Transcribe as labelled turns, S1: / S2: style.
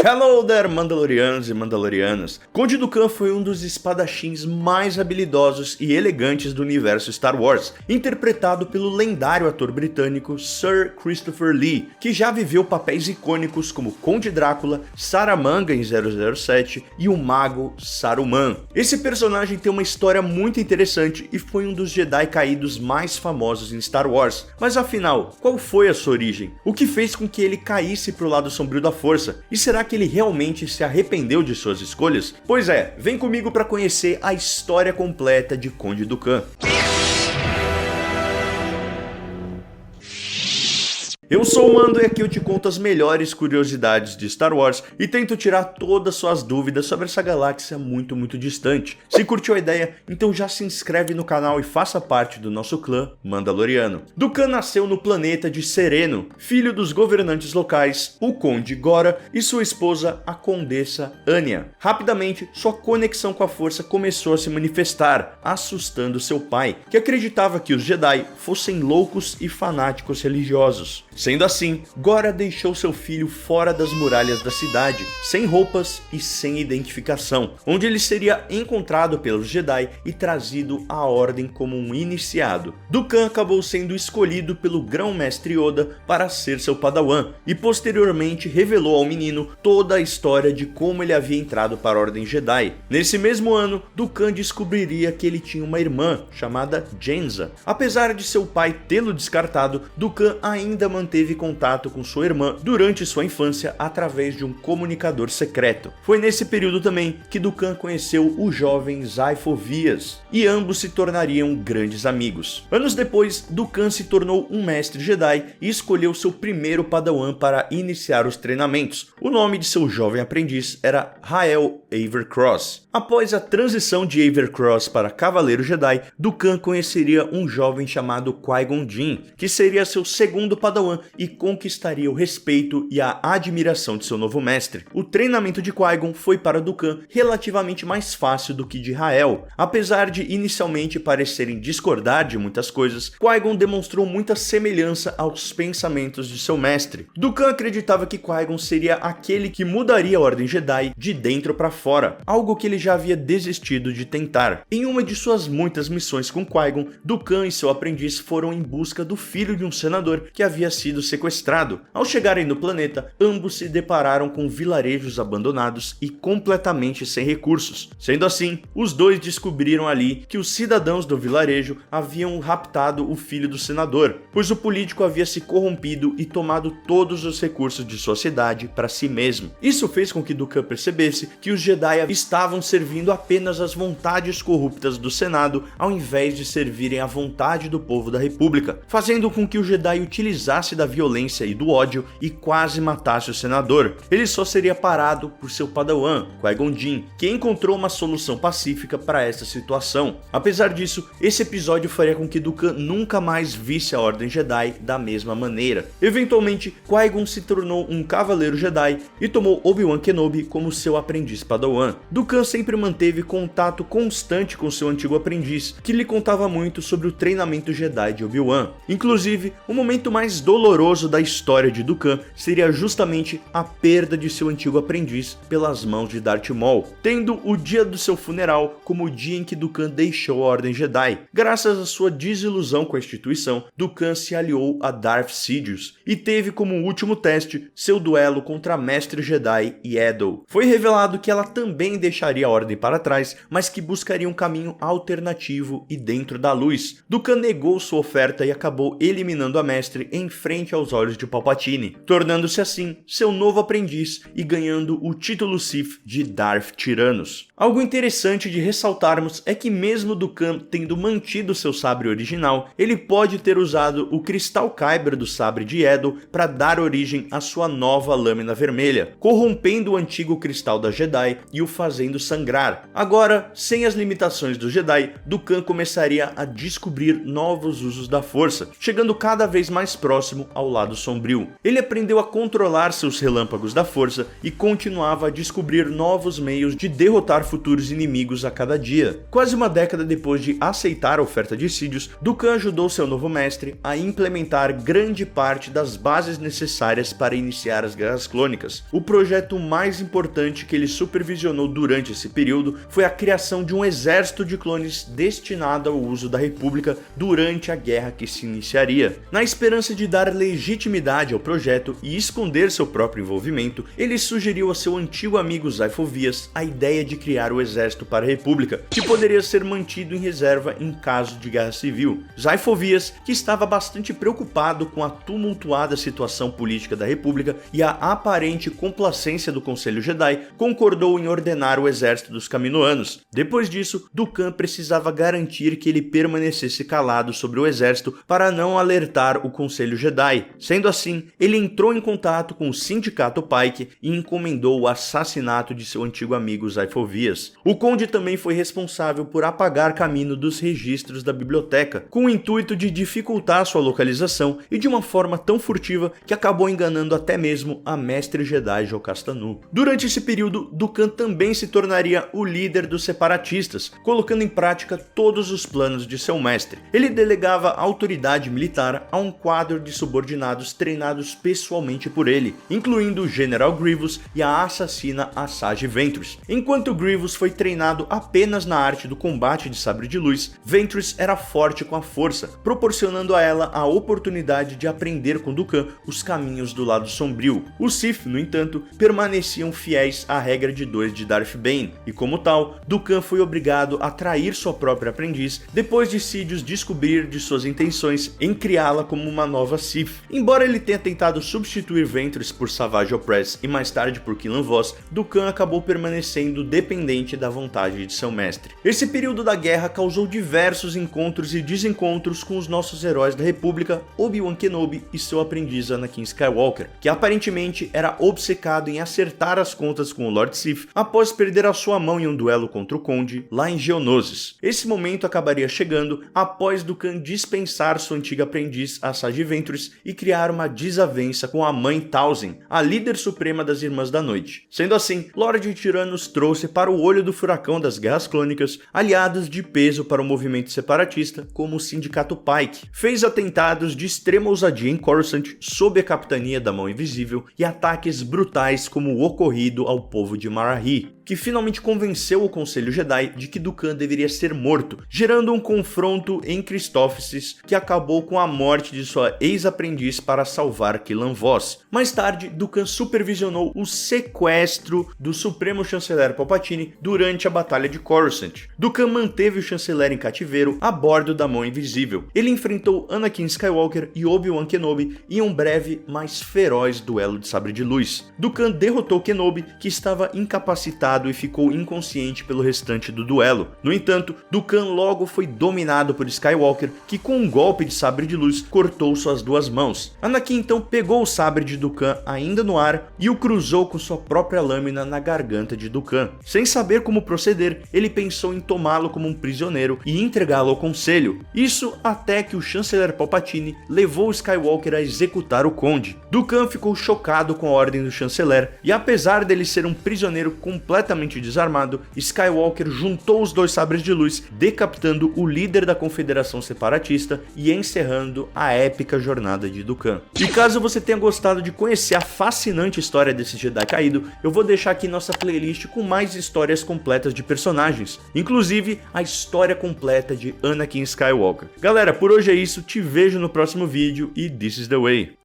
S1: Hello there, Mandalorianos e Mandalorianas. Conde Dooku foi um dos espadachins mais habilidosos e elegantes do universo Star Wars, interpretado pelo lendário ator britânico Sir Christopher Lee, que já viveu papéis icônicos como Conde Drácula, Saramanga em 007 e o Mago Saruman. Esse personagem tem uma história muito interessante e foi um dos Jedi caídos mais famosos em Star Wars. Mas afinal, qual foi a sua origem? O que fez com que ele caísse pro lado sombrio da força? E será que ele realmente se arrependeu de suas escolhas? Pois é, vem comigo para conhecer a história completa de Conde Dooku. Eu sou o Mando e aqui eu te conto as melhores curiosidades de Star Wars e tento tirar todas suas dúvidas sobre essa galáxia muito distante. Se curtiu a ideia, então já se inscreve no canal e faça parte do nosso clã Mandaloriano. Dooku nasceu no planeta de Sereno, filho dos governantes locais, o Conde Gora e sua esposa, a Condessa Anya. Rapidamente, sua conexão com a força começou a se manifestar, assustando seu pai, que acreditava que os Jedi fossem loucos e fanáticos religiosos. Sendo assim, Gora deixou seu filho fora das muralhas da cidade, sem roupas e sem identificação, onde ele seria encontrado pelos Jedi e trazido à ordem como um iniciado. Dooku acabou sendo escolhido pelo Grão-Mestre Yoda para ser seu padawan, e posteriormente revelou ao menino toda a história de como ele havia entrado para a Ordem Jedi. Nesse mesmo ano, Dooku descobriria que ele tinha uma irmã, chamada Jenza. Apesar de seu pai tê-lo descartado, Dooku ainda manteve contato com sua irmã durante sua infância através de um comunicador secreto. Foi nesse período também que Dooku conheceu o jovem Sifo Dyas, e ambos se tornariam grandes amigos. Anos depois, Dooku se tornou um mestre Jedi e escolheu seu primeiro padawan para iniciar os treinamentos. O nome de seu jovem aprendiz era Rael Avercross. Após a transição de Avercross para Cavaleiro Jedi, Dooku conheceria um jovem chamado Qui-Gon Jinn, que seria seu segundo padawan e conquistaria o respeito e a admiração de seu novo mestre. O treinamento de Qui-Gon foi para Dooku relativamente mais fácil do que de Rael. Apesar de inicialmente parecerem discordar de muitas coisas, Qui-Gon demonstrou muita semelhança aos pensamentos de seu mestre. Dooku acreditava que Qui-Gon seria aquele que mudaria a Ordem Jedi de dentro para fora, algo que ele já havia desistido de tentar. Em uma de suas muitas missões com Qui-Gon, Dooku e seu aprendiz foram em busca do filho de um senador que havia sido sequestrado. Ao chegarem no planeta, ambos se depararam com vilarejos abandonados e completamente sem recursos. Sendo assim, os dois descobriram ali que os cidadãos do vilarejo haviam raptado o filho do senador, pois o político havia se corrompido e tomado todos os recursos de sua cidade para si mesmo. Isso fez com que Dooku percebesse que os Jedi estavam servindo apenas às vontades corruptas do Senado, ao invés de servirem à vontade do povo da República, fazendo com que o Jedi utilizasse da violência e do ódio e quase matasse o senador. Ele só seria parado por seu padawan, Qui-Gon Jinn, que encontrou uma solução pacífica para essa situação. Apesar disso, esse episódio faria com que Dooku nunca mais visse a Ordem Jedi da mesma maneira. Eventualmente, Qui-Gon se tornou um Cavaleiro Jedi e tomou Obi-Wan Kenobi como seu aprendiz padawan. Dooku sempre manteve contato constante com seu antigo aprendiz, que lhe contava muito sobre o treinamento Jedi de Obi-Wan. Inclusive, o momento mais doloroso da história de Dooku seria justamente a perda de seu antigo aprendiz pelas mãos de Darth Maul, tendo o dia do seu funeral como o dia em que Dooku deixou a Ordem Jedi. Graças à sua desilusão com a instituição, Dooku se aliou a Darth Sidious e teve como último teste seu duelo contra a Mestre Jedi Yaddle. Foi revelado que ela também deixaria a Ordem para trás, mas que buscaria um caminho alternativo e dentro da luz. Dooku negou sua oferta e acabou eliminando a Mestre em frente aos olhos de Palpatine, tornando-se assim seu novo aprendiz e ganhando o título Sith de Darth Tyrannus. Algo interessante de ressaltarmos é que mesmo Dooku tendo mantido seu sabre original, ele pode ter usado o cristal Kyber do sabre de Yaddle para dar origem à sua nova lâmina vermelha, corrompendo o antigo cristal da Jedi e o fazendo sangrar. Agora, sem as limitações do Jedi, Dooku começaria a descobrir novos usos da força, chegando cada vez mais próximo próximo ao lado sombrio. Ele aprendeu a controlar seus relâmpagos da força e continuava a descobrir novos meios de derrotar futuros inimigos a cada dia. Quase uma década depois de aceitar a oferta de Sidious, Dukan ajudou seu novo mestre a implementar grande parte das bases necessárias para iniciar as Guerras Clônicas. O projeto mais importante que ele supervisionou durante esse período foi a criação de um exército de clones destinado ao uso da República durante a guerra que se iniciaria. Na esperança de dar legitimidade ao projeto e esconder seu próprio envolvimento, ele sugeriu a seu antigo amigo Zyphovias a ideia de criar o exército para a República, que poderia ser mantido em reserva em caso de guerra civil. Zyphovias, que estava bastante preocupado com a tumultuada situação política da República e a aparente complacência do Conselho Jedi, concordou em ordenar o exército dos Kaminoanos. Depois disso, Dukan precisava garantir que ele permanecesse calado sobre o exército para não alertar o Conselho Jedi. Sendo assim, ele entrou em contato com o Sindicato Pike e encomendou o assassinato de seu antigo amigo Zyphovias. O Conde também foi responsável por apagar Kamino dos registros da biblioteca, com o intuito de dificultar sua localização e de uma forma tão furtiva que acabou enganando até mesmo a Mestre Jedi Jocasta Nu. Durante esse período, Dukan também se tornaria o líder dos separatistas, colocando em prática todos os planos de seu mestre. Ele delegava autoridade militar a um quadro de subordinados treinados pessoalmente por ele, incluindo o General Grievous e a assassina Asajj Ventress. Enquanto Grievous foi treinado apenas na arte do combate de sabre de luz, Ventress era forte com a força, proporcionando a ela a oportunidade de aprender com Dukan os caminhos do lado sombrio. Os Sith, no entanto, permaneciam fiéis à regra de 2 de Darth Bane, e como tal, Dukan foi obrigado a trair sua própria aprendiz depois de Sidious descobrir de suas intenções em criá-la como uma nova Sith. Embora ele tenha tentado substituir Ventress por Savage Opress e mais tarde por Killan Vos, Dukan acabou permanecendo dependente da vontade de seu mestre. Esse período da guerra causou diversos encontros e desencontros com os nossos heróis da República, Obi-Wan Kenobi e seu aprendiz Anakin Skywalker, que aparentemente era obcecado em acertar as contas com o Lord Sith após perder a sua mão em um duelo contra o Conde lá em Geonosis. Esse momento acabaria chegando após Dukan dispensar sua antiga aprendiz Asajj Ventress e criar uma desavença com a mãe Talzin, a líder suprema das Irmãs da Noite. Sendo assim, Lord Tyrannus trouxe para o olho do furacão das Guerras Clônicas aliados de peso para o movimento separatista, como o Sindicato Pike. Fez atentados de extrema ousadia em Coruscant sob a capitania da Mão Invisível e ataques brutais como o ocorrido ao povo de Marahi, que finalmente convenceu o Conselho Jedi de que Dukan deveria ser morto, gerando um confronto em Christophsis que acabou com a morte de sua ex-aprendiz para salvar Killan Vos. Mais tarde, Dukan supervisionou o sequestro do Supremo Chanceler Palpatine durante a Batalha de Coruscant. Dukan manteve o chanceler em cativeiro a bordo da Mão Invisível. Ele enfrentou Anakin Skywalker e Obi-Wan Kenobi em um breve, mas feroz duelo de sabre de luz. Dukan derrotou Kenobi, que estava incapacitado e ficou inconsciente pelo restante do duelo. No entanto, Dukan logo foi dominado por Skywalker, que com um golpe de sabre de luz cortou suas duas mãos. Anakin então pegou o sabre de Dukan ainda no ar e o cruzou com sua própria lâmina na garganta de Dukan. Sem saber como proceder, ele pensou em tomá-lo como um prisioneiro e entregá-lo ao Conselho. Isso até que o chanceler Palpatine levou Skywalker a executar o Conde. Dukan ficou chocado com a ordem do chanceler e, apesar dele ser um prisioneiro completamente desarmado, Skywalker juntou os dois sabres de luz, decapitando o líder da Confederação Separatista e encerrando a épica jornada de Dukan. E caso você tenha gostado de conhecer a fascinante história desse Jedi caído, eu vou deixar aqui nossa playlist com mais histórias completas de personagens, inclusive a história completa de Anakin Skywalker. Galera, por hoje é isso, te vejo no próximo vídeo e this is the way.